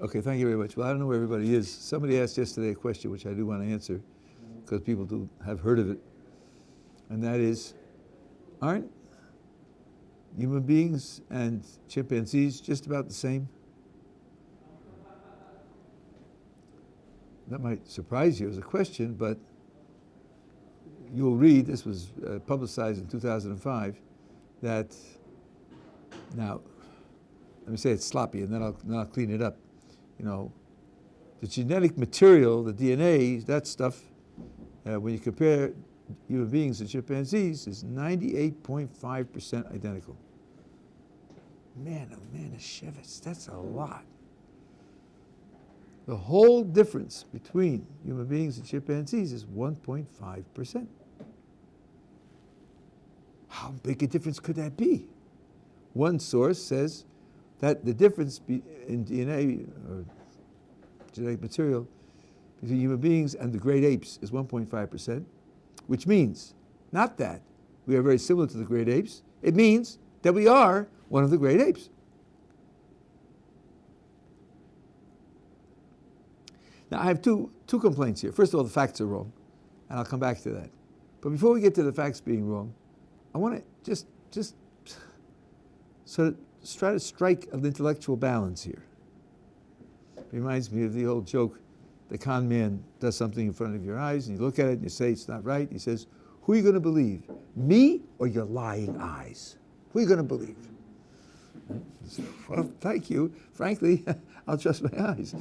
Okay, thank you very much. Well, I don't know where everybody is. Somebody asked yesterday a question which I do want to answer because people do have heard of it. And that is, aren't human beings and chimpanzees just about the same? That might surprise you as a question, but you'll read, this was publicized in 2005, that, now, let me say it's sloppy and then I'll clean it up. You know, the genetic material, the DNA, that stuff, when you compare human beings and chimpanzees, is 98.5% identical. Man, oh man, Yeshivat, that's a lot. The whole difference between human beings and chimpanzees is 1.5%. How big a difference could that be? One source says that the difference in DNA or genetic material between human beings and the great apes is 1.5%, which means not that we are very similar to the great apes. It means that we are one of the great apes. Now, I have two complaints here. First of all, the facts are wrong, and I'll come back to that. But before we get to the facts being wrong, I want to just sort of try to strike an intellectual balance here. It reminds me of the old joke, the con man does something in front of your eyes, and you look at it and you say it's not right. He says, who are you going to believe, me or your lying eyes? Who are you going to believe? Well, thank you. Frankly, I'll trust my eyes.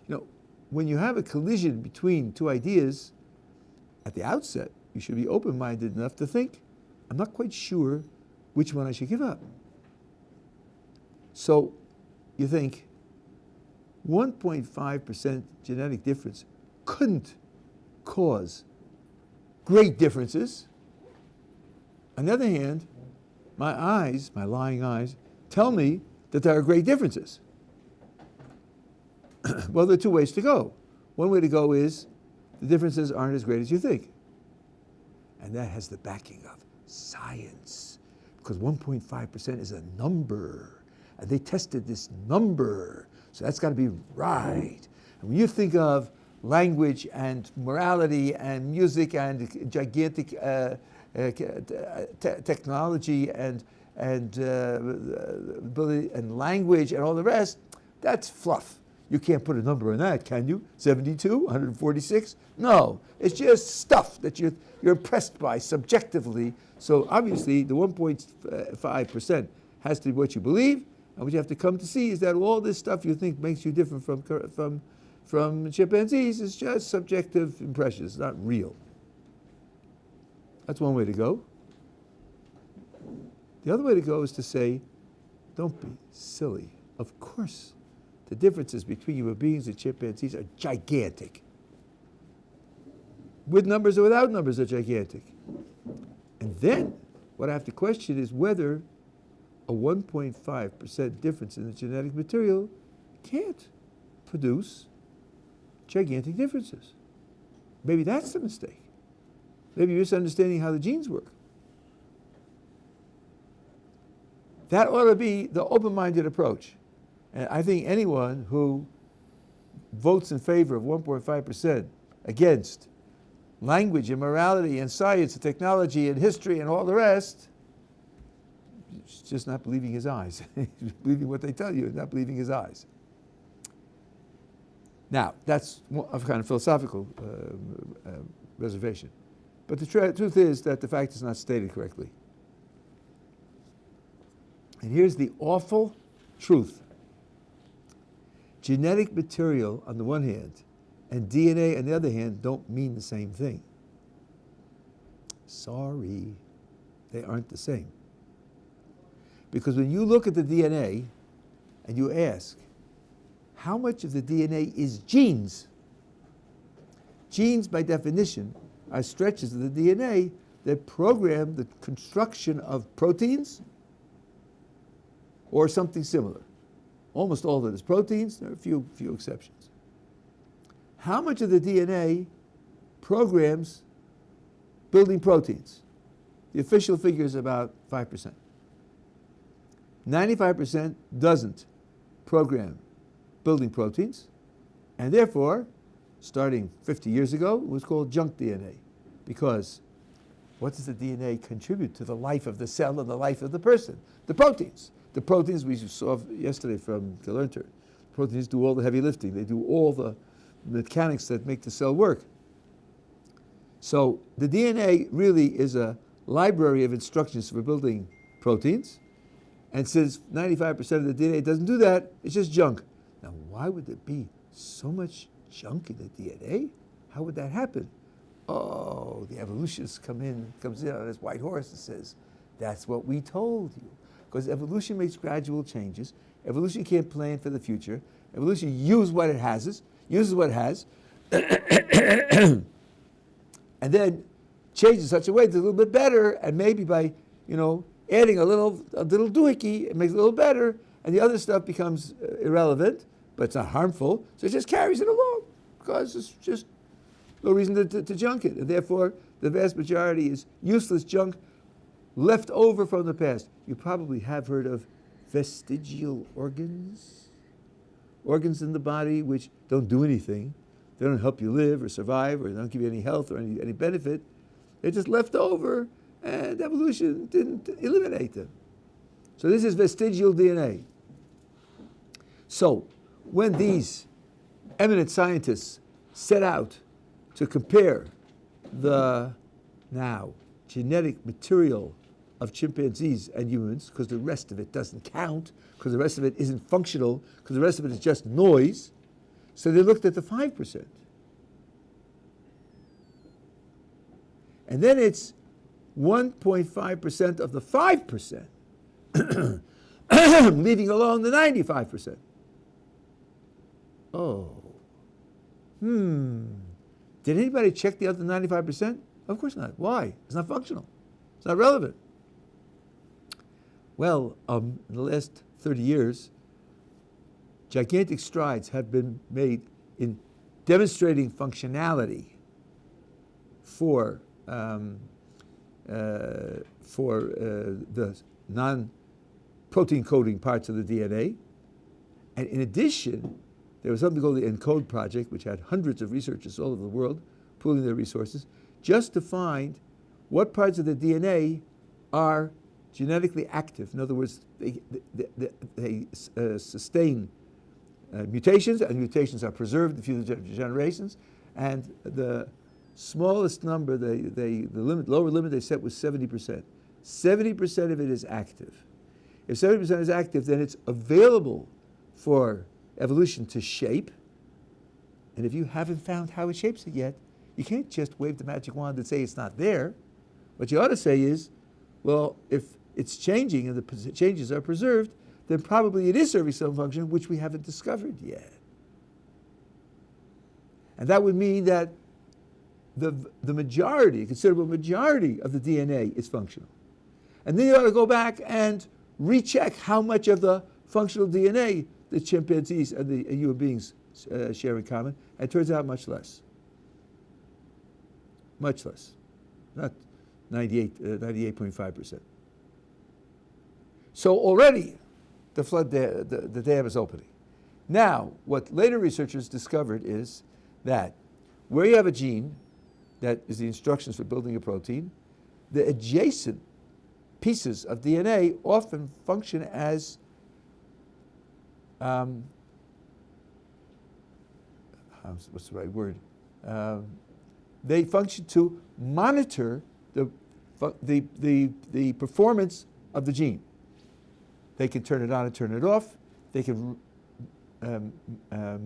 You know, when you have a collision between two ideas, at the outset, you should be open-minded enough to think, I'm not quite sure which one I should give up. So you think 1.5% genetic difference couldn't cause great differences. On the other hand, my eyes, my lying eyes, tell me that there are great differences. Well, there are two ways to go. One way to go is the differences aren't as great as you think. And that has the backing of science, because 1.5% is a number, and they tested this number, so that's got to be right. And when you think of language and morality and music and gigantic technology and ability and language and all the rest, that's fluff. You can't put a number on that, can you? 72, 146? No, it's just stuff that you're impressed by subjectively. So obviously the 1.5% has to be what you believe, and what you have to come to see is that all this stuff you think makes you different from chimpanzees is just subjective impressions, not real. That's one way to go. The other way to go is to say, don't be silly. Of course, the differences between human beings and chimpanzees are gigantic. With numbers or without numbers, they're gigantic. And then, what I have to question is whether a 1.5% difference in the genetic material can't produce gigantic differences. Maybe that's the mistake. Maybe you're misunderstanding how the genes work. That ought to be the open-minded approach. And I think anyone who votes in favor of 1.5% against language and morality and science and technology and history and all the rest, is just not believing his eyes. He's believing what they tell you, not believing his eyes. Now, that's a kind of philosophical reservation. But the truth is that the fact is not stated correctly. And here's the awful truth. Genetic material on the one hand and DNA on the other hand don't mean the same thing. Sorry, they aren't the same. Because when you look at the DNA and you ask, how much of the DNA is genes? Genes, by definition, are stretches of the DNA that program the construction of proteins or something similar. Almost all of it is proteins. There are a few exceptions. How much of the DNA programs building proteins? The official figure is about 5%. 95% doesn't program building proteins, and therefore, starting 50 years ago, it was called junk DNA, because what does the DNA contribute to the life of the cell and the life of the person? The proteins. The proteins we saw yesterday from Galerner. Proteins do all the heavy lifting. They do all the mechanics that make the cell work. So the DNA really is a library of instructions for building proteins. And since 95% of the DNA doesn't do that, it's just junk. Now, why would there be so much junk in the DNA? How would that happen? Oh, the evolutionist comes in on his white horse and says, that's what we told you. Because evolution makes gradual changes. Evolution can't plan for the future. Evolution uses what it has, and then changes in such a way that's a little bit better, and maybe by, adding a little doohickey, it makes it a little better, and the other stuff becomes irrelevant, but it's not harmful, so it just carries it along, because it's just no reason to junk it. And therefore, the vast majority is useless junk left over from the past. You probably have heard of vestigial organs. Organs in the body which don't do anything. They don't help you live or survive, or they don't give you any health or any benefit. They're just left over, and evolution didn't eliminate them. So this is vestigial DNA. So when these eminent scientists set out to compare the now genetic material of chimpanzees and humans, because the rest of it doesn't count, because the rest of it isn't functional, because the rest of it is just noise, so they looked at the 5%. And then it's 1.5% of the 5%, leaving alone the 95%. Oh. Did anybody check the other 95%? Of course not. Why? It's not functional. It's not relevant. Well, in the last 30 years, gigantic strides have been made in demonstrating functionality for the non-protein coding parts of the DNA. And in addition, there was something called the ENCODE project, which had hundreds of researchers all over the world pooling their resources, just to find what parts of the DNA are genetically active. In other words, they sustain mutations, and mutations are preserved in future generations. And the smallest number, the lower limit they set was 70%. 70% of it is active. If 70% is active, then it's available for evolution to shape. And if you haven't found how it shapes it yet, you can't just wave the magic wand and say it's not there. What you ought to say is, well, if it's changing and the changes are preserved, then probably it is serving some function which we haven't discovered yet. And that would mean that the majority, a considerable majority of the DNA is functional. And then you ought to go back and recheck how much of the functional DNA the chimpanzees and the human beings share in common, and it turns out much less. Much less. Not 98.5%. So already the dam is opening. Now, what later researchers discovered is that where you have a gene that is the instructions for building a protein, the adjacent pieces of DNA often function as what's the right word? They function to monitor the performance of the gene. They can turn it on and turn it off. They can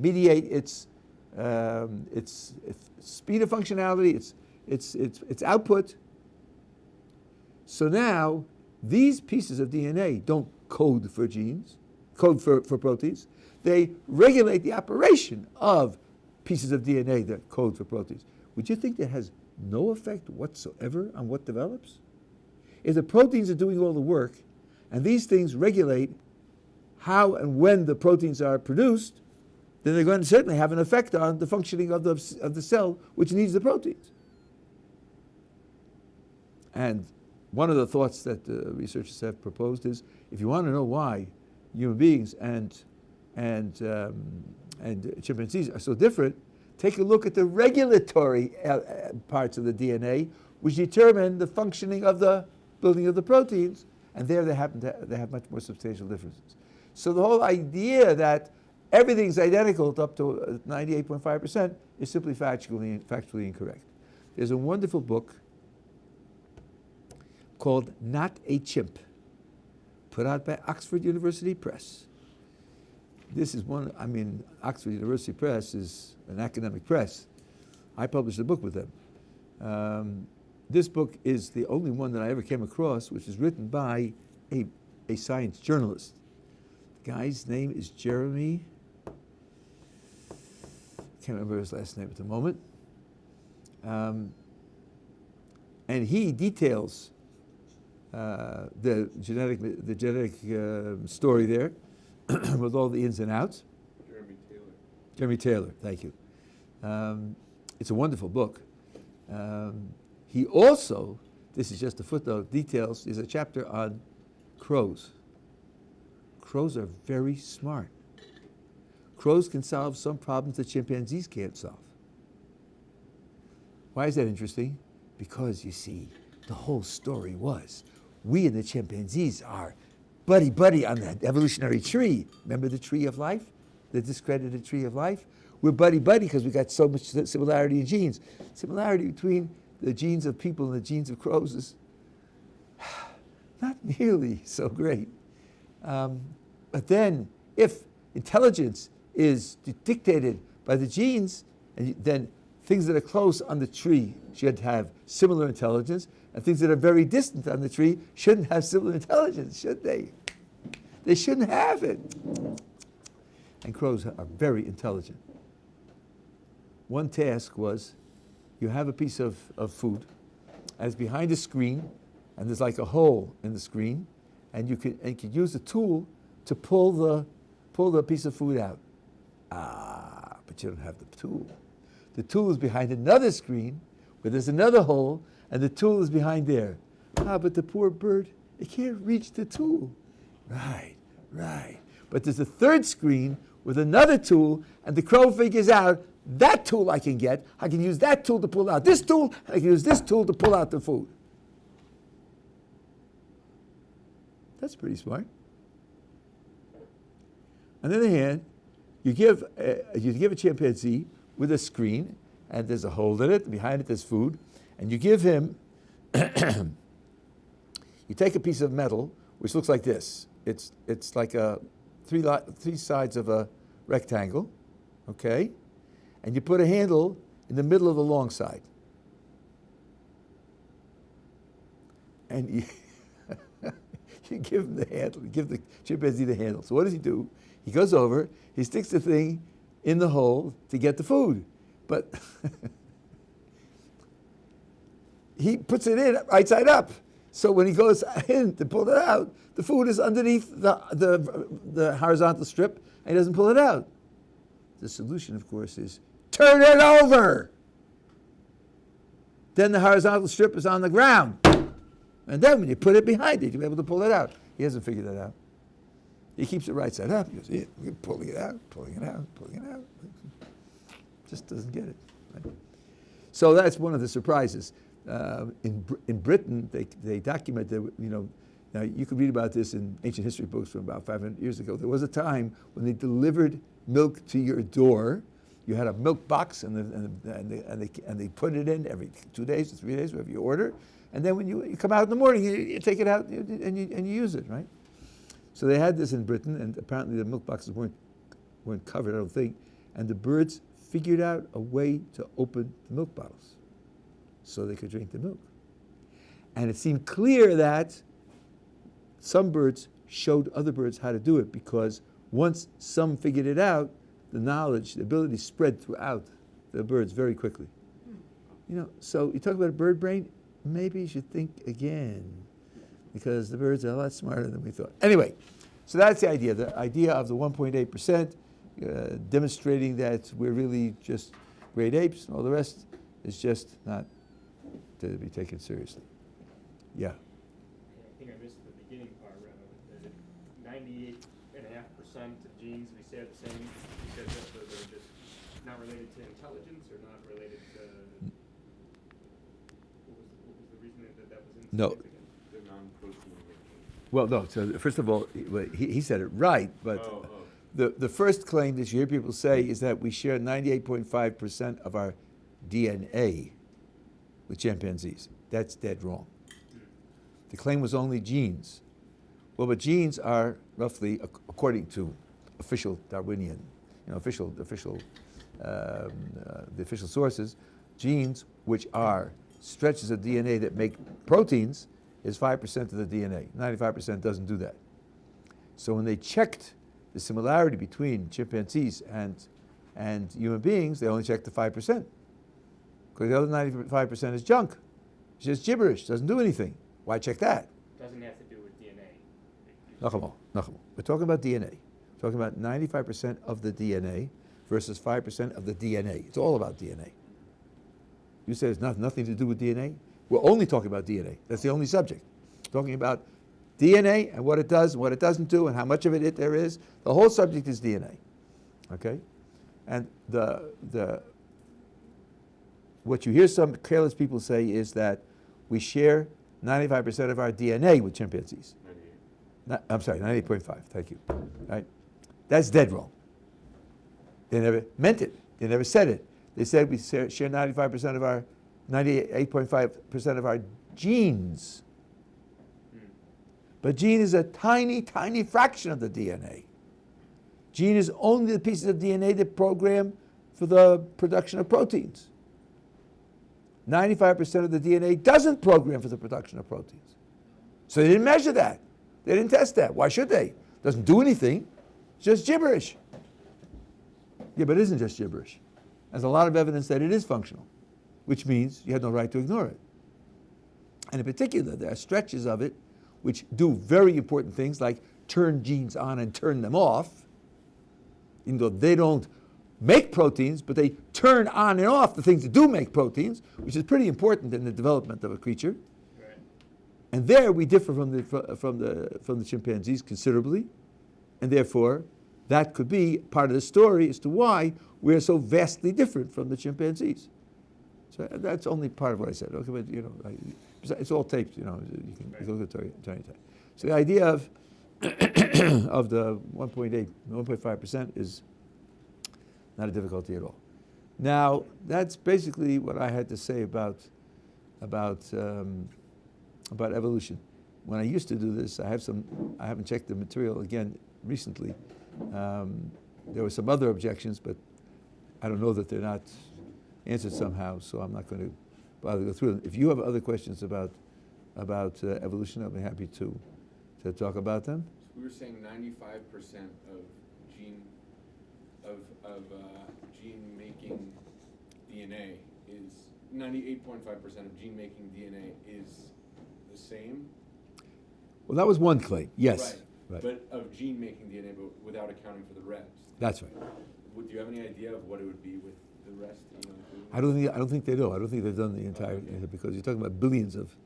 mediate its speed of functionality, its output. So now these pieces of DNA don't code for genes, code for proteins. They regulate the operation of pieces of DNA that code for proteins. Would you think that has no effect whatsoever on what develops? If the proteins are doing all the work, and these things regulate how and when the proteins are produced, then they're going to certainly have an effect on the functioning of the cell, which needs the proteins. And one of the thoughts that researchers have proposed is, if you want to know why human beings and and chimpanzees are so different, take a look at the regulatory parts of the DNA, which determine the functioning of the building of the proteins, and there they have much more substantial differences. So the whole idea that everything's identical up to 98.5% is simply factually incorrect. There's a wonderful book called Not a Chimp, put out by Oxford University Press. This is Oxford University Press is an academic press. I published a book with them. This book is the only one that I ever came across which is written by a science journalist. The guy's name is Jeremy, can't remember his last name at the moment. And he details the genetic story there with all the ins and outs. Jeremy Taylor, thank you. It's a wonderful book. He also, this is just a footnote, details, there's a chapter on crows. Crows are very smart. Crows can solve some problems that chimpanzees can't solve. Why is that interesting? Because, you see, the whole story was, we and the chimpanzees are buddy-buddy on that evolutionary tree. Remember the tree of life? The discredited tree of life? We're buddy-buddy because we got so much similarity in genes. Similarity between the genes of people and the genes of crows is not nearly so great. But then, if intelligence is dictated by the genes, and then things that are close on the tree should have similar intelligence, and things that are very distant on the tree shouldn't have similar intelligence, should they? They shouldn't have it. And crows are very intelligent. One task was, you have a piece of food, and it's behind a screen, and there's like a hole in the screen, and you could use a tool to pull the piece of food out. But you don't have the tool. The tool is behind another screen where there's another hole, and the tool is behind there. But the poor bird, it can't reach the tool. Right. But there's a third screen with another tool, and the crow figures out, that tool I can get. I can use that tool to pull out this tool, and I can use this tool to pull out the food. That's pretty smart. On the other hand, you give a chimpanzee with a screen, and there's a hole in it, and behind it there's food, and you give him, you take a piece of metal, which looks like this. It's like three sides of a rectangle, okay? And you put a handle in the middle of the long side. And you give him the handle, you give the chimpanzee the handle. So what does he do? He goes over, he sticks the thing in the hole to get the food. But he puts it in right side up. So when he goes in to pull it out, the food is underneath the horizontal strip, and he doesn't pull it out. The solution, of course, is turn it over. Then the horizontal strip is on the ground. And then when you put it behind it, you'll be able to pull it out. He hasn't figured that out. He keeps it right side up. You see it, pulling it out. Just doesn't get it. Right? So that's one of the surprises. In Britain, they document that, now you can read about this in ancient history books from about 500 years ago. There was a time when they delivered milk to your door. You had a milk box, and they put it in every 2 days or 3 days, whatever you order. And then when you come out in the morning, you take it out and you use it, right? So they had this in Britain, and apparently the milk boxes weren't covered, I don't think. And the birds figured out a way to open the milk bottles so they could drink the milk. And it seemed clear that some birds showed other birds how to do it, because once some figured it out, the knowledge, the ability spread throughout the birds very quickly. So you talk about a bird brain, maybe you should think again, because the birds are a lot smarter than we thought. Anyway, so that's the idea of the 1.8%, demonstrating that we're really just great apes, and all the rest is just not to be taken seriously. Yeah. I think I missed the beginning part, Rabbi. 98.5% of genes we share the same because they're just not related to intelligence or not related to what was the reason that was insignificant? No. The non-protein. Well, no. So first of all, he said it right, but the first claim that you hear people say is that we share 98.5% of our DNA with chimpanzees. That's dead wrong. The claim was only genes. Well, but genes are roughly, according to official Darwinian, the official sources, genes, which are stretches of DNA that make proteins, is 5% of the DNA. 95% doesn't do that. So when they checked the similarity between chimpanzees and human beings, they only checked the 5%. Because the other 95% is junk. It's just gibberish, doesn't do anything. Why check that? Doesn't have to do with DNA. Nachamo. We're talking about DNA. We're talking about 95% of the DNA versus 5% of the DNA. It's all about DNA. You say it's nothing to do with DNA? We're only talking about DNA. That's the only subject. Talking about DNA and what it does and what it doesn't do and how much of it there is. The whole subject is DNA. Okay? And what you hear some careless people say is that we share 95% of our DNA with chimpanzees. 98.5, thank you. Right? That's dead wrong. They never meant it. They never said it. They said we share 98.5% of our genes. But gene is a tiny, tiny fraction of the DNA. Gene is only the pieces of DNA that program for the production of proteins. 95% of the DNA doesn't program for the production of proteins. So they didn't measure that. They didn't test that. Why should they? It doesn't do anything. It's just gibberish. Yeah, but it isn't just gibberish. There's a lot of evidence that it is functional, which means you have no right to ignore it. And in particular, there are stretches of it which do very important things like turn genes on and turn them off, even though they don't make proteins, but they turn on and off the things that do make proteins, which is pretty important in the development of a creature. Right. And there we differ from the chimpanzees considerably, and therefore that could be part of the story as to why we're so vastly different from the chimpanzees. So that's only part of what I said. Okay, but it's all taped. You can look at it anytime. So the idea of of the 1.5% is not a difficulty at all. Now, that's basically what I had to say about evolution. When I used to do this, I haven't checked the material again recently. There were some other objections, but I don't know that they're not answered somehow, so I'm not going to bother to go through them. If you have other questions about evolution, I'll be happy to talk about them. So we were saying 95% of gene making DNA is 98.5% of gene making DNA is the same. Well, that was one claim. Yes. Right. But of gene making DNA, but without accounting for the rest. That's right. Do you have any idea of what it would be with the rest? I don't think they do. I don't think they've done the entire because you're talking about billions of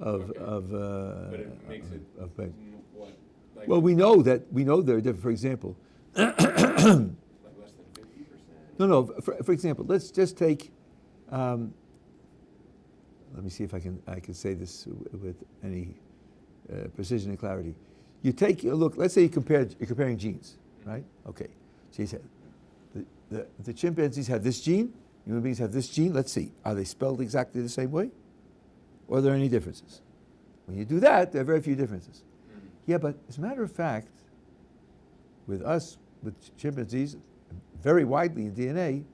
but it makes it what? Like well, we know they're different. For example, like less than 50%. No. For example, let's just take. Let me see if I can say this with any precision and clarity. You take a look. Let's say you're comparing genes, right? Okay. So you said the chimpanzees have this gene. Human beings have this gene. Let's see. Are they spelled exactly the same way, or are there any differences? When you do that, there are very few differences. Yeah, but as a matter of fact, with chimpanzees, very widely in DNA,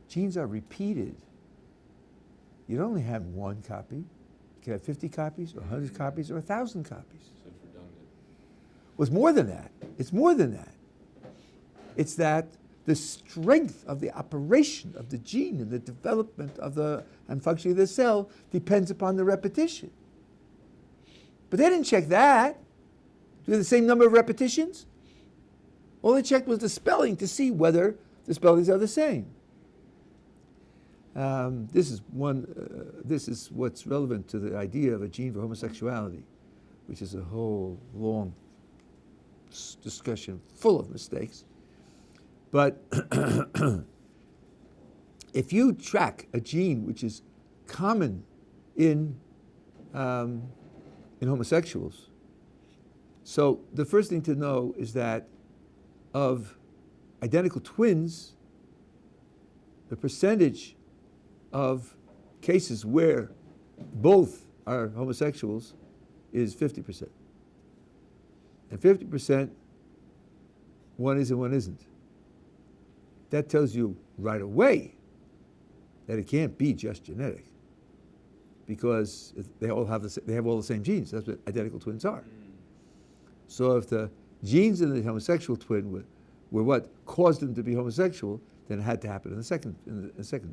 genes are repeated. You don't only have one copy. You can have 50 copies, or 100 copies, or 1,000 copies. So it's redundant. Well, it's more than that. It's more than that. It's that the strength of the operation of the gene and the development and functioning of the cell depends upon the repetition. But they didn't check that. Do they have the same number of repetitions? All they checked was the spelling to see whether the spellings are the same. This is what's relevant to the idea of a gene for homosexuality, which is a whole long discussion full of mistakes. But if you track a gene which is common in homosexuals, so the first thing to know is that of identical twins, the percentage of cases where both are homosexuals is 50%. And 50%, one is and one isn't. That tells you right away that it can't be just genetic, because they all have all the same genes. That's what identical twins are. So if the genes in the homosexual twin were what caused them to be homosexual, then it had to happen in the second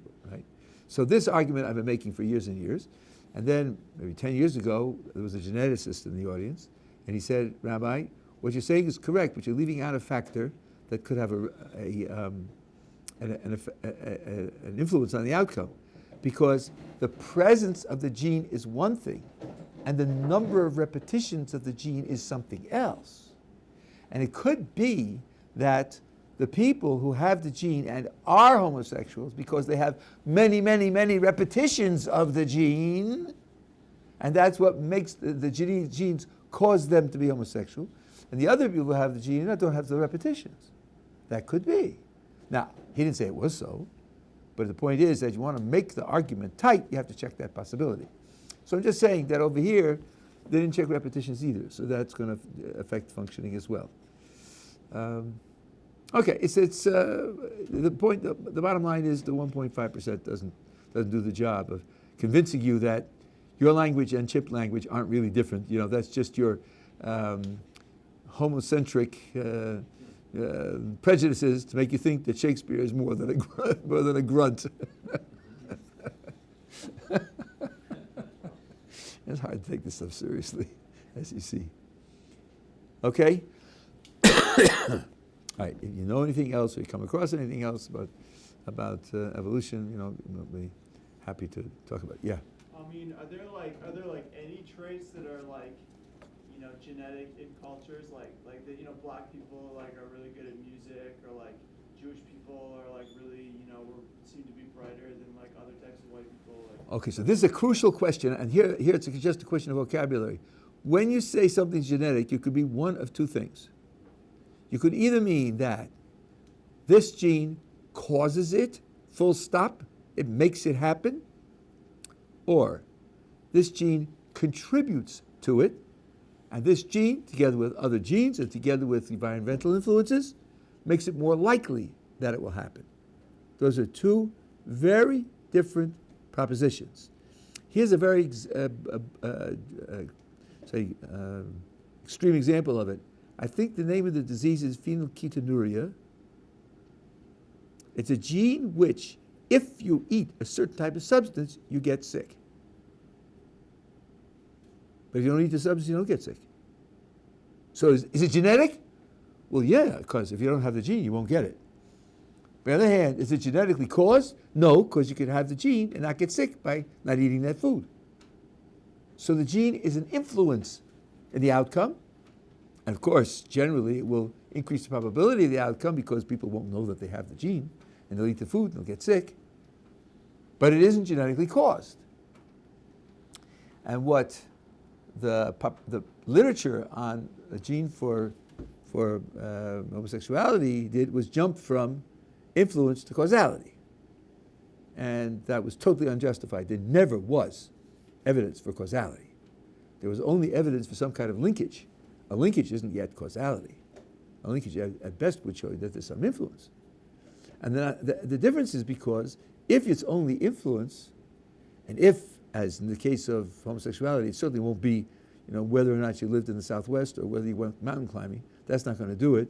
book, right? So this argument I've been making for years and years, and then maybe 10 years ago there was a geneticist in the audience, and he said, "Rabbi, what you're saying is correct, but you're leaving out a factor that could have an influence on the outcome, because the presence of the gene is one thing, and the number of repetitions of the gene is something else. And it could be that the people who have the gene and are homosexuals because they have many, many, many repetitions of the gene, and that's what makes the genes cause them to be homosexual, and the other people who have the gene don't have the repetitions. That could be." Now, he didn't say it was so, but the point is that you want to make the argument tight, you have to check that possibility. So I'm just saying that over here, they didn't check repetitions either, so that's going to affect functioning as well. Okay, it's the point. The bottom line is the 1.5% doesn't do the job of convincing you that your language and chip language aren't really different. You know, that's just your homocentric prejudices to make you think that Shakespeare is more than a grunt. It's hard to take this stuff seriously, as you see. Okay? All right, if you know anything else or you come across anything else about evolution, we'll be happy to talk about it. Yeah? I mean, are there any traits that are genetic in cultures, like black people are really good at music, or Jewish people are really seem to be brighter than other types of white people? Okay, so this is a crucial question, and here it's just a question of vocabulary. When you say something's genetic, you could be one of two things. You could either mean that this gene causes it, full stop, it makes it happen, or this gene contributes to it, and this gene, together with other genes and together with environmental influences, makes it more likely that it will happen. Those are two very different propositions. Here's a very extreme example of it. I think the name of the disease is phenylketonuria. It's a gene which, if you eat a certain type of substance, you get sick. But if you don't eat the substance, you don't get sick. So is it genetic? Well, yeah, because if you don't have the gene, you won't get it. On the other hand, is it genetically caused? No, because you can have the gene and not get sick by not eating that food. So the gene is an influence in the outcome. And of course, generally, it will increase the probability of the outcome because people won't know that they have the gene, and they'll eat the food and they'll get sick. But it isn't genetically caused. And what the literature on a gene for homosexuality did was jump from influence to causality. And that was totally unjustified. There never was evidence for causality. There was only evidence for some kind of linkage. A linkage isn't yet causality. A linkage at best would show you that there's some influence. And then the difference is because if it's only influence, and if, as in the case of homosexuality, it certainly won't be, whether or not you lived in the Southwest or whether you went mountain climbing, that's not going to do it.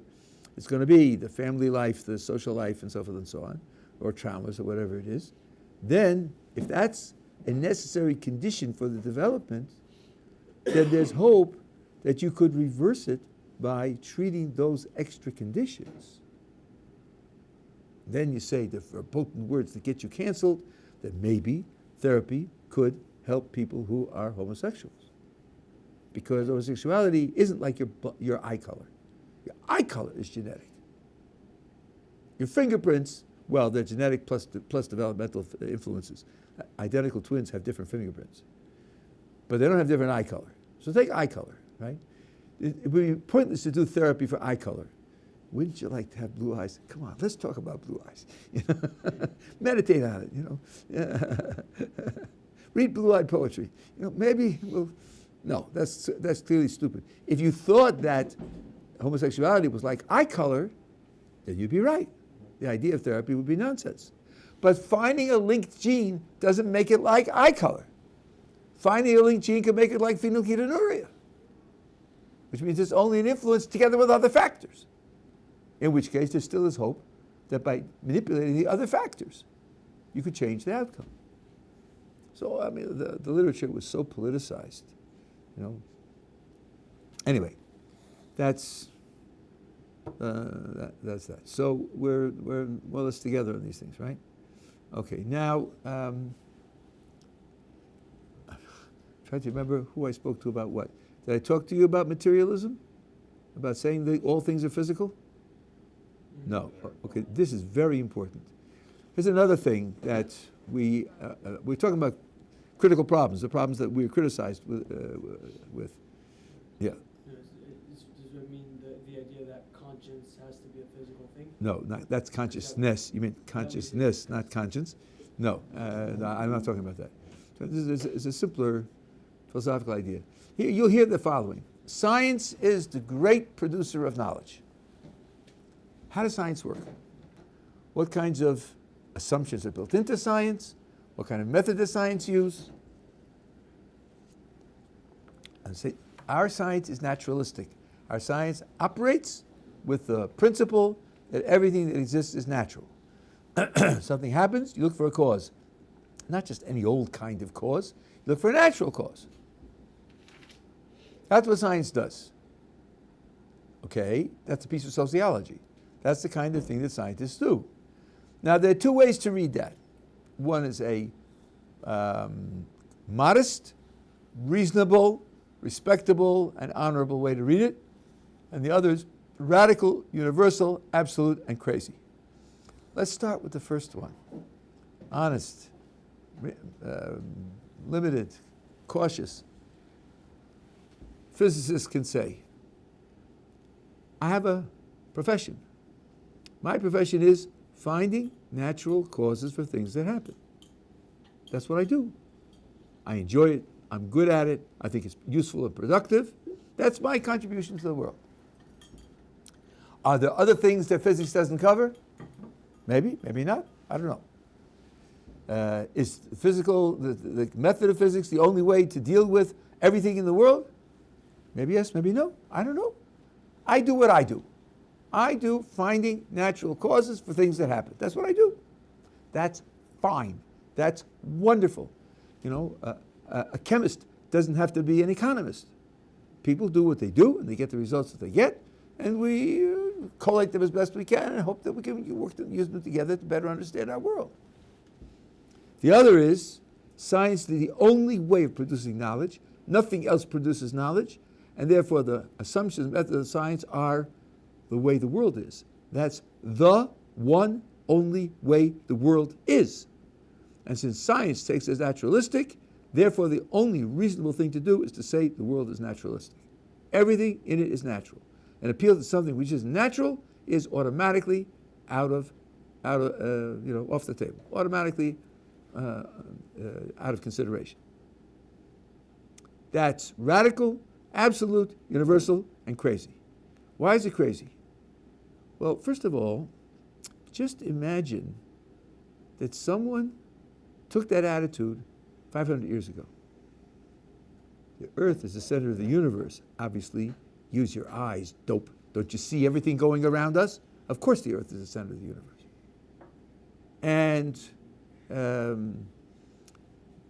It's going to be the family life, the social life, and so forth and so on, or traumas or whatever it is. Then, if that's a necessary condition for the development, then there's hope that you could reverse it by treating those extra conditions. Then you say the potent words that get you canceled, that maybe therapy could help people who are homosexuals. Because homosexuality isn't like your eye color. eye color is genetic. Your fingerprints, well, they're genetic plus developmental influences. Identical twins have different fingerprints, but they don't have different eye color. So take eye color, right? It would be pointless to do therapy for eye color. Wouldn't you like to have blue eyes? Come on, let's talk about blue eyes. Meditate on it, Read blue-eyed poetry. Maybe we'll... No, that's clearly stupid. If you thought that homosexuality was like eye color, then you'd be right. The idea of therapy would be nonsense. But finding a linked gene doesn't make it like eye color. Finding a linked gene can make it like phenylketonuria, which means it's only an influence together with other factors. In which case, there still is hope that by manipulating the other factors, you could change the outcome. So, I mean, the literature was so politicized, Anyway, that's that. So we're more or less together on these things, right? Okay, now, try to remember who I spoke to about what. Did I talk to you about materialism? About saying that all things are physical? No. Okay, this is very important. Here's another thing that we're talking about critical problems, the problems that we're criticized with. Yeah. Does it mean the idea that conscience has to be a physical thing? No, that's consciousness. You mean consciousness, not conscience. No, I'm not talking about that. So this is a simpler philosophical idea. Here, you'll hear the following. Science is the great producer of knowledge. How does science work? What kinds of assumptions are built into science? What kind of method does science use? And say, our science is naturalistic. Our science operates with the principle that everything that exists is natural. Something happens, you look for a cause. Not just any old kind of cause. You look for a natural cause. That's what science does. Okay, that's a piece of sociology. That's the kind of thing that scientists do. Now, there are two ways to read that. One is a modest, reasonable, respectable, and honorable way to read it. And the other is radical, universal, absolute, and crazy. Let's start with the first one. Honest, limited, cautious. Physicists can say, I have a profession. My profession is finding natural causes for things that happen. That's what I do. I enjoy it. I'm good at it. I think it's useful and productive. That's my contribution to the world. Are there other things that physics doesn't cover? Maybe, maybe not. I don't know. Is physical, the method of physics the only way to deal with everything in the world? Maybe yes, maybe no. I don't know. I do what I do. I do finding natural causes for things that happen. That's what I do. That's fine. That's wonderful. A chemist doesn't have to be an economist. People do what they do, and they get the results that they get, and we collate them as best we can and hope that we can use them together to better understand our world. The other is science is the only way of producing knowledge. Nothing else produces knowledge, and therefore the assumptions and methods of science are the way the world is. That's the one only way the world is. And since science takes as naturalistic, therefore the only reasonable thing to do is to say the world is naturalistic. Everything in it is natural. An appeal to something which is natural is automatically off the table, automatically out of consideration. That's radical, absolute, universal, and crazy. Why is it crazy? Well, first of all, just imagine that someone took that attitude 500 years ago. The earth is the center of the universe. Obviously, use your eyes, dope. Don't you see everything going around us? Of course the earth is the center of the universe. And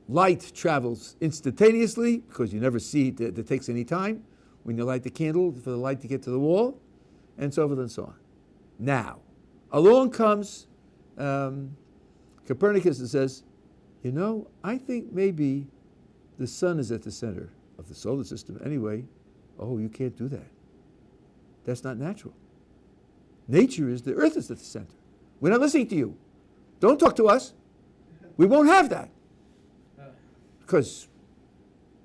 light travels instantaneously because you never see it. It takes any time when you light the candle for the light to get to the wall, and so forth and so on. Now, along comes Copernicus and says, I think maybe the sun is at the center of the solar system anyway. Oh, you can't do that. That's not natural. Nature is the earth is at the center. We're not listening to you. Don't talk to us. We won't have that. Because,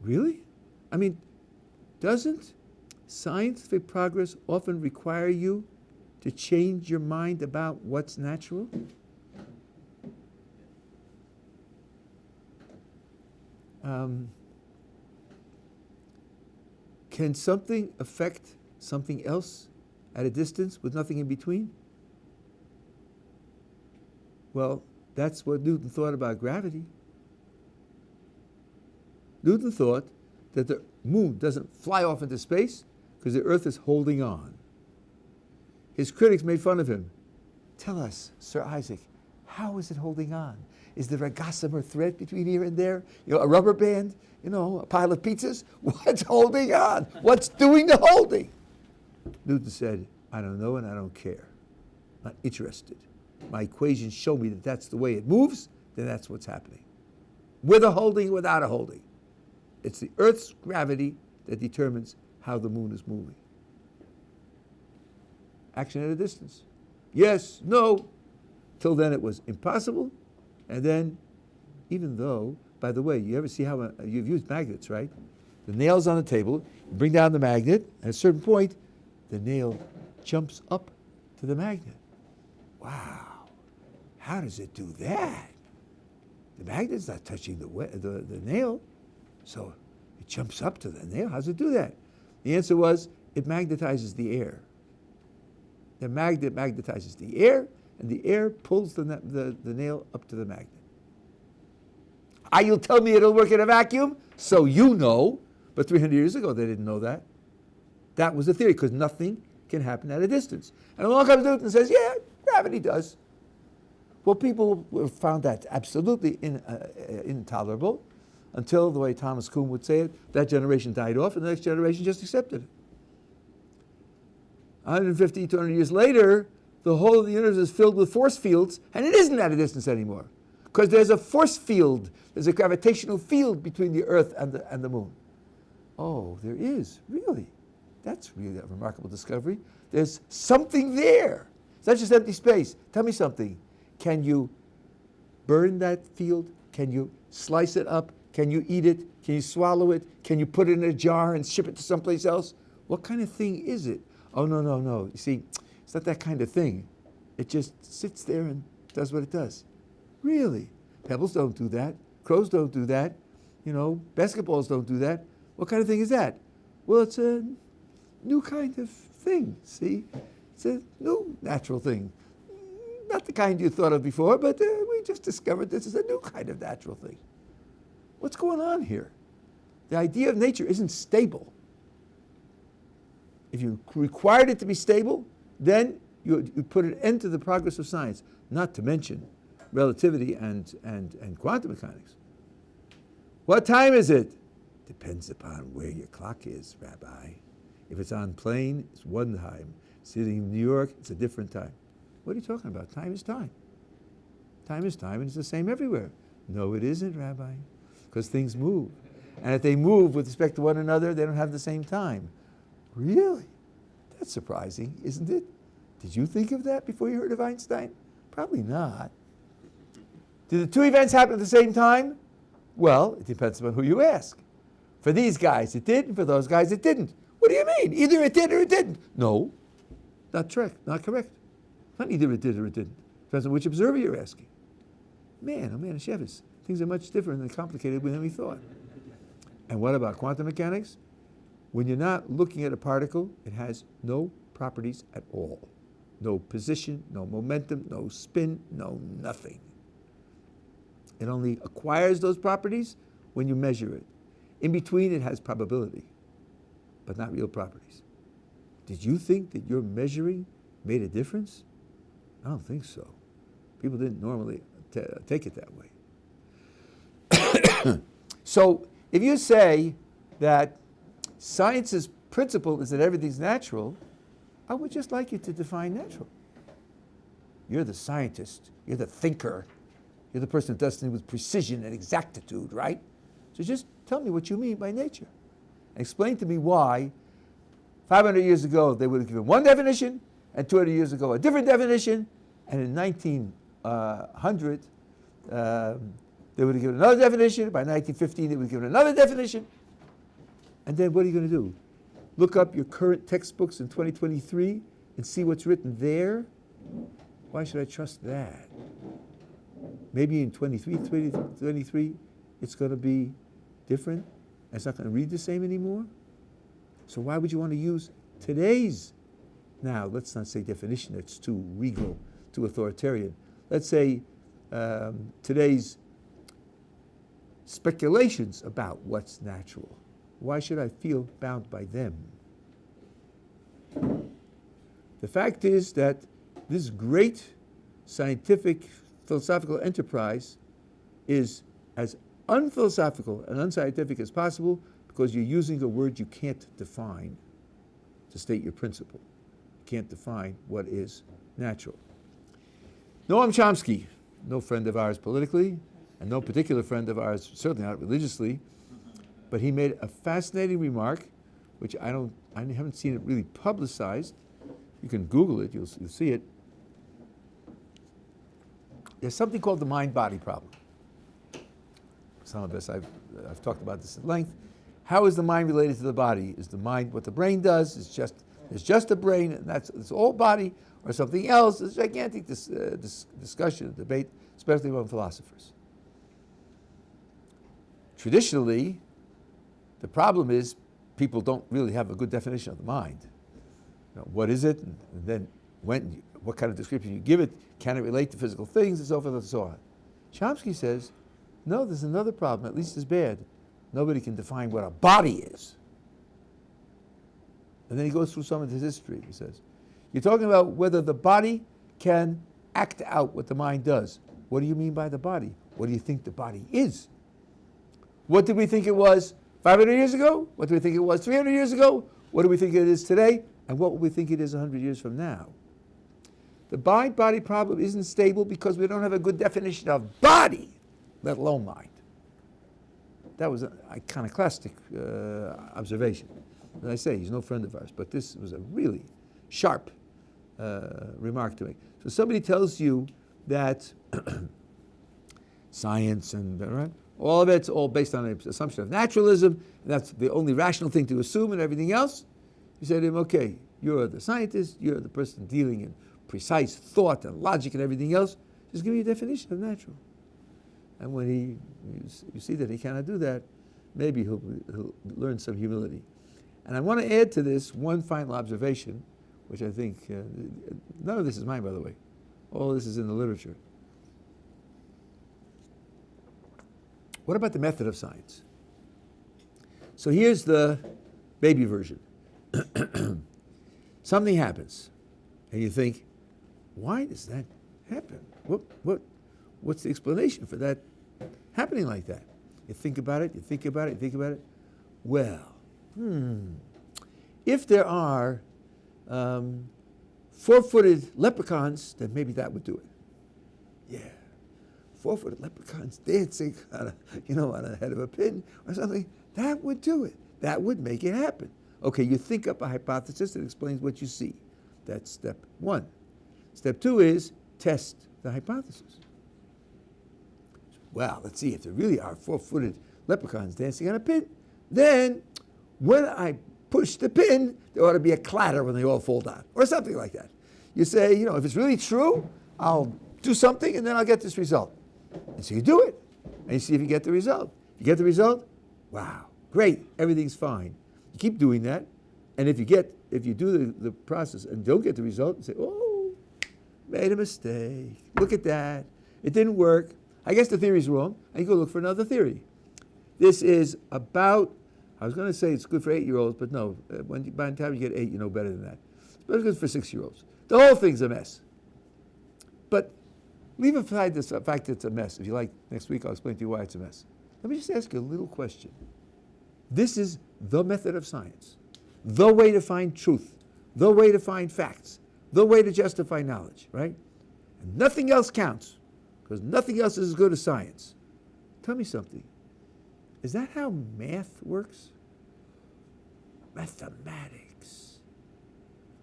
really? I mean, doesn't scientific progress often require you to change your mind about what's natural? Can something affect something else at a distance with nothing in between? Well, that's what Newton thought about gravity. Newton thought that the moon doesn't fly off into space because the earth is holding on. His critics made fun of him. Tell us, Sir Isaac, how is it holding on? Is there a gossamer thread between here and there? A rubber band? A pile of pizzas? What's holding on? What's doing the holding? Newton said, I don't know and I don't care. I'm not interested. My equations show me that that's the way it moves, then that's what's happening. With a holding, without a holding. It's the Earth's gravity that determines how the moon is moving. Action at a distance. Yes, no. Till then it was impossible. And then, even though, by the way, you ever see how you've used magnets, right? The nail's on the table, you bring down the magnet, at a certain point, the nail jumps up to the magnet. Wow. How does it do that? The magnet's not touching the nail, so it jumps up to the nail. How does it do that? The answer was, it magnetizes the air. The magnet magnetizes the air, and the air pulls the nail up to the magnet. You'll tell me it'll work in a vacuum? So you know, but 300 years ago they didn't know that. That was the theory, because nothing can happen at a distance. And along comes Newton and says, yeah, gravity does. Well, people found that absolutely intolerable until, the way Thomas Kuhn would say it, that generation died off and the next generation just accepted it. 150, 200 years later, the whole of the universe is filled with force fields, and it isn't at a distance anymore. Because there's a force field, there's a gravitational field between the Earth and the moon. Oh, there is, really. That's really a remarkable discovery. There's something there. It's not just empty space. Tell me something. Can you burn that field? Can you slice it up? Can you eat it? Can you swallow it? Can you put it in a jar and ship it to someplace else? What kind of thing is it? Oh, no. You see, it's not that kind of thing. It just sits there and does what it does. Really? Pebbles don't do that. Crows don't do that. Basketballs don't do that. What kind of thing is that? Well, it's a new kind of thing, see? It's a new natural thing. Not the kind you thought of before, but we just discovered this is a new kind of natural thing. What's going on here? The idea of nature isn't stable. If you required it to be stable, then you put an end to the progress of science, not to mention relativity and quantum mechanics. What time is it? Depends upon where your clock is, Rabbi. If it's on plane, it's one time. Sitting in New York, it's a different time. What are you talking about? Time is time. Time is time, and it's the same everywhere. No, it isn't, Rabbi, because things move. And if they move with respect to one another, they don't have the same time. Really? That's surprising, isn't it? Did you think of that before you heard of Einstein? Probably not. Did the two events happen at the same time? Well, it depends on who you ask. For these guys, it did, and for those guys, it didn't. What do you mean? Either it did or it didn't. No, not correct. Not either it did or it didn't. Depends on which observer you're asking. Man, oh man, Shevis, things are much different and complicated than we thought. And what about quantum mechanics? When you're not looking at a particle, it has no properties at all. No position, no momentum, no spin, no nothing. It only acquires those properties when you measure it. In between, it has probability, but not real properties. Did you think that your measuring made a difference? I don't think so. People didn't normally take it that way. So if you say that science's principle is that everything's natural, I would just like you to define natural. You're the scientist. You're the thinker. You're the person that does things with precision and exactitude, right? So just tell me what you mean by nature. And explain to me why 500 years ago they would have given one definition, and 200 years ago a different definition, and in 1900 they would have given another definition. By 1915 they would have given another definition. And then what are you going to do? Look up your current textbooks in 2023 and see what's written there? Why should I trust that? Maybe in 2023 it's going to be different. It's not going to read the same anymore. So why would you want to use today's, now let's not say definition, that's too regal, too authoritarian. Let's say today's speculations about what's natural. Why should I feel bound by them? The fact is that this great scientific philosophical enterprise is as unphilosophical and unscientific as possible because you're using a word you can't define to state your principle. You can't define what is natural. Noam Chomsky, no friend of ours politically, and no particular friend of ours, certainly not religiously, but he made a fascinating remark, which I haven't seen it really publicized. You can Google it, you'll see it. There's something called the mind-body problem. Some of us, I've talked about this at length. How is the mind related to the body? Is the mind what the brain does? It's just a brain, and it's all body, or something else? It's a gigantic discussion, debate, especially among philosophers. Traditionally, the problem is people don't really have a good definition of the mind. You know, what is it? And then what kind of description you give it? Can it relate to physical things? And so forth and so on. Chomsky says, no, there's another problem, at least as bad. Nobody can define what a body is. And then he goes through some of his history. He says, you're talking about whether the body can act out what the mind does. What do you mean by the body? What do you think the body is? What did we think it was 500 years ago? What do we think it was 300 years ago? What do we think it is today? And what will we think it is 100 years from now? The mind-body problem isn't stable because we don't have a good definition of body, let alone mind. That was an iconoclastic observation. As I say, he's no friend of ours, but this was a really sharp remark to make. So somebody tells you that science and right, all of it's all based on an assumption of naturalism, and that's the only rational thing to assume and everything else. You say to him, okay, you're the scientist, you're the person dealing in precise thought and logic and everything else, just give me a definition of natural. And when you see that he cannot do that, maybe he'll learn some humility. And I want to add to this one final observation, which I think, none of this is mine, by the way. All this is in the literature. What about the method of science? So here's the baby version. Something happens, and you think, why does that happen? What's the explanation for that happening like that? You think about it, you think about it, you think about it. Well, if there are four-footed leprechauns, then maybe that would do it. Yeah, four-footed leprechauns dancing on a head of a pin or something, that would do it. That would make it happen. Okay, you think up a hypothesis that explains what you see. That's step one. Step two is test the hypothesis. Well, let's see, if there really are four-footed leprechauns dancing on a pin, then when I push the pin, there ought to be a clatter when they all fall down, or something like that. You say, if it's really true, I'll do something and then I'll get this result. And so you do it, and you see if you get the result. If you get the result, wow, great, everything's fine. You keep doing that, and if you do the process and don't get the result, you say, oh, made a mistake. Look at that. It didn't work. I guess the theory's wrong, and you go look for another theory. This is about, I was going to say it's good for 8-year-olds, but no, by the time you get 8, you know better than that. It's good for 6-year-olds. The whole thing's a mess. But leave aside the fact that it's a mess. If you like, next week I'll explain to you why it's a mess. Let me just ask you a little question. This is the method of science, the way to find truth, the way to find facts, the way to justify knowledge, right? And nothing else counts, because nothing else is as good as science. Tell me something. Is that how math works? Mathematics.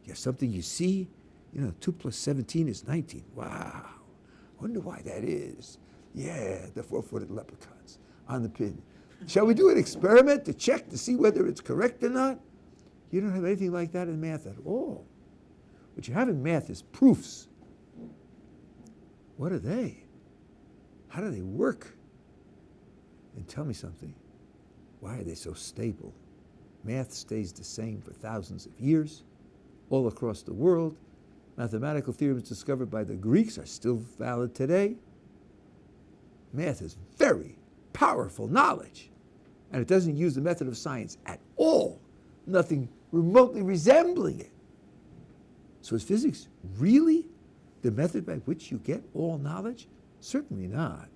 You have something you see, 2 plus 17 is 19. Wow. Wonder why that is. Yeah, the four-footed leprechauns on the pin. Shall we do an experiment to check to see whether it's correct or not? You don't have anything like that in math at all. What you have in math is proofs. What are they? How do they work? And tell me something. Why are they so stable? Math stays the same for thousands of years, all across the world. Mathematical theorems discovered by the Greeks are still valid today. Math is very powerful knowledge, and it doesn't use the method of science at all, nothing remotely resembling it. So is physics really the method by which you get all knowledge? Certainly not.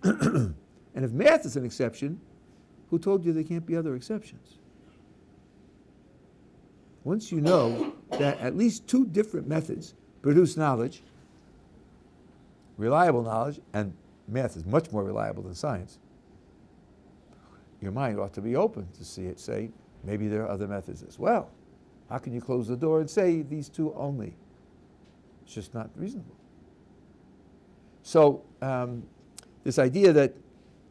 And if math is an exception, who told you there can't be other exceptions? Once you know that at least two different methods produce knowledge, reliable knowledge, and math is much more reliable than science, your mind ought to be open to see it, say, maybe there are other methods as well. How can you close the door and say these two only? It's just not reasonable. So this idea that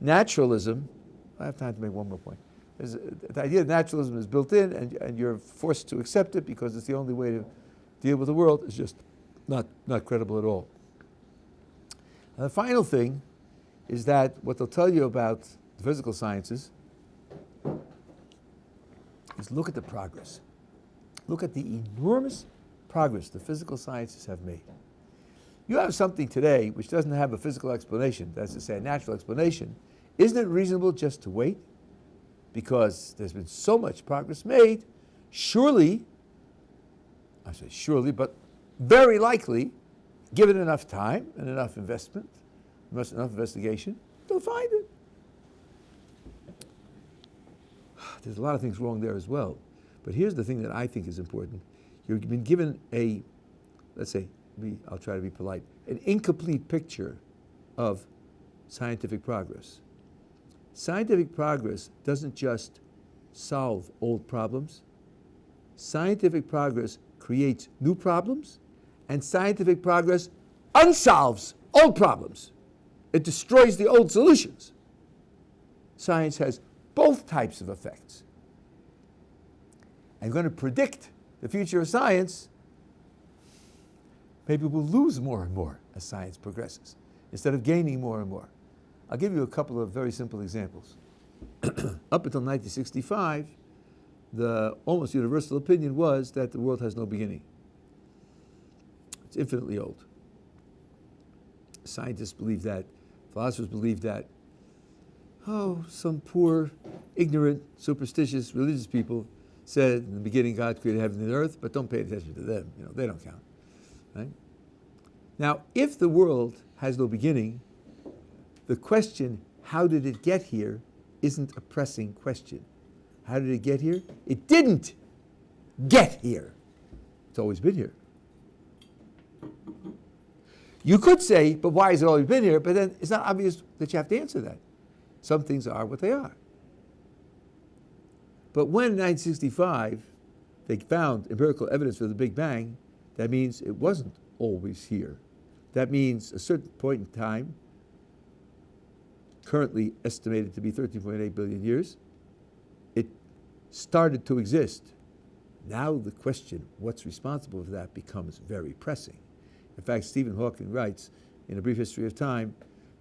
naturalism, I have time to make one more point. The idea that naturalism is built in and you're forced to accept it because it's the only way to deal with the world is just not credible at all. And the final thing is that what they'll tell you about the physical sciences is look at the progress. Look at the enormous progress the physical sciences have made. You have something today which doesn't have a physical explanation, that's to say a natural explanation. Isn't it reasonable just to wait? Because there's been so much progress made, surely, I say surely, but very likely, given enough time and enough investment, enough investigation, they'll find it. There's a lot of things wrong there as well. But here's the thing that I think is important. You've been given a, let's say, I'll try to be polite, an incomplete picture of scientific progress. Scientific progress doesn't just solve old problems. Scientific progress creates new problems, and scientific progress unsolves old problems. It destroys the old solutions. Science has both types of effects. I'm going to predict the future of science. Maybe we'll lose more and more as science progresses, instead of gaining more and more. I'll give you a couple of very simple examples. Up until 1965, the almost universal opinion was that the world has no beginning. It's infinitely old. Scientists believe that. Philosophers believe that. Oh, some poor, ignorant, superstitious, religious people said in the beginning God created heaven and earth, but don't pay attention to them. They don't count. Right? Now, if the world has no beginning, the question, how did it get here, isn't a pressing question. How did it get here? It didn't get here. It's always been here. You could say, but why has it always been here? But then it's not obvious that you have to answer that. Some things are what they are. But when in 1965 they found empirical evidence for the Big Bang, that means it wasn't always here. That means a certain point in time, currently estimated to be 13.8 billion years, it started to exist. Now the question, what's responsible for that, becomes very pressing. In fact, Stephen Hawking writes in A Brief History of Time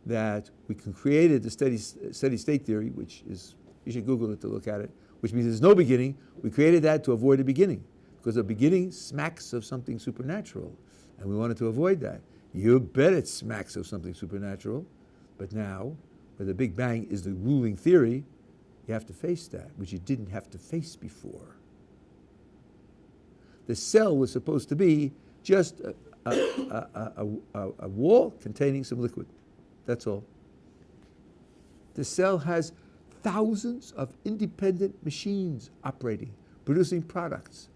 that we created the steady state theory, which is, you should Google it to look at it, which means there's no beginning. We created that to avoid a beginning, because a beginning smacks of something supernatural, and we wanted to avoid that. You bet it smacks of something supernatural, but now, where the Big Bang is the ruling theory, you have to face that, which you didn't have to face before. The cell was supposed to be just a wall containing some liquid. That's all. The cell has thousands of independent machines operating, producing products.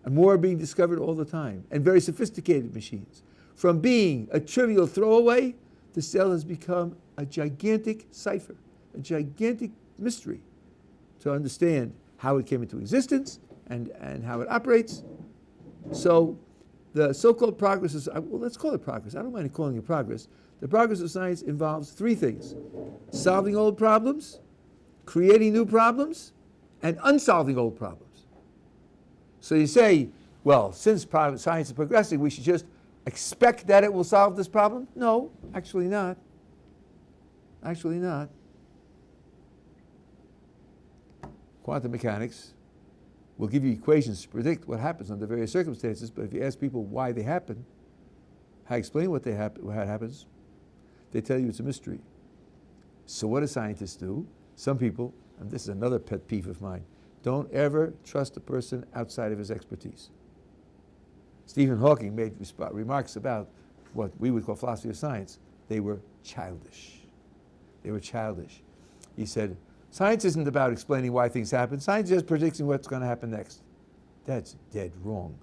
And more are being discovered all the time, and very sophisticated machines. From being a trivial throwaway, the cell has become a gigantic cipher, a gigantic mystery to understand how it came into existence and how it operates. So the so-called progress is, well, let's call it progress. I don't mind calling it progress. The progress of science involves three things: solving old problems, creating new problems, and unsolving old problems. So you say, well, since science is progressing, we should just expect that it will solve this problem? No, actually not. Actually not. Quantum mechanics will give you equations to predict what happens under various circumstances, but if you ask people why they happen, how to explain what happens, they tell you it's a mystery. So what do scientists do? Some people, and this is another pet peeve of mine, don't ever trust a person outside of his expertise. Stephen Hawking made remarks about what we would call philosophy of science. They were childish. They were childish. He said, science isn't about explaining why things happen. Science is just predicting what's going to happen next. That's dead wrong.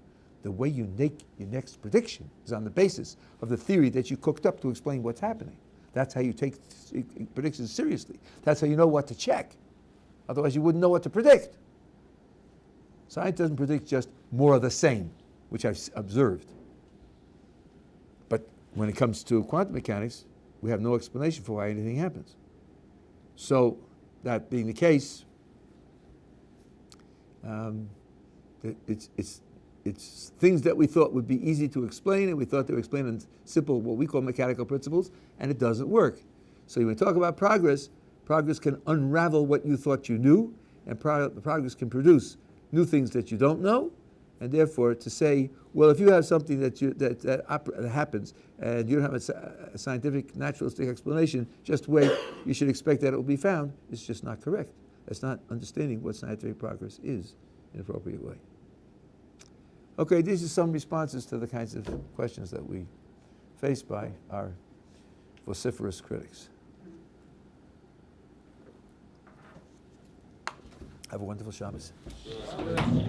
The way you make your next prediction is on the basis of the theory that you cooked up to explain what's happening. That's how you take predictions seriously. That's how you know what to check. Otherwise, you wouldn't know what to predict. Science doesn't predict just more of the same, which I've observed. But when it comes to quantum mechanics, we have no explanation for why anything happens. So, that being the case, it's things that we thought would be easy to explain, and we thought they were explained in simple, what we call mechanical principles, and it doesn't work. So when we talk about progress, progress can unravel what you thought you knew, and progress can produce new things that you don't know, and therefore to say, well, if you have something that happens and you don't have a scientific, naturalistic explanation, just wait, you should expect that it will be found, is just not correct. That's not understanding what scientific progress is in an appropriate way. Okay, these are some responses to the kinds of questions that we face by our vociferous critics. Have a wonderful Shabbos.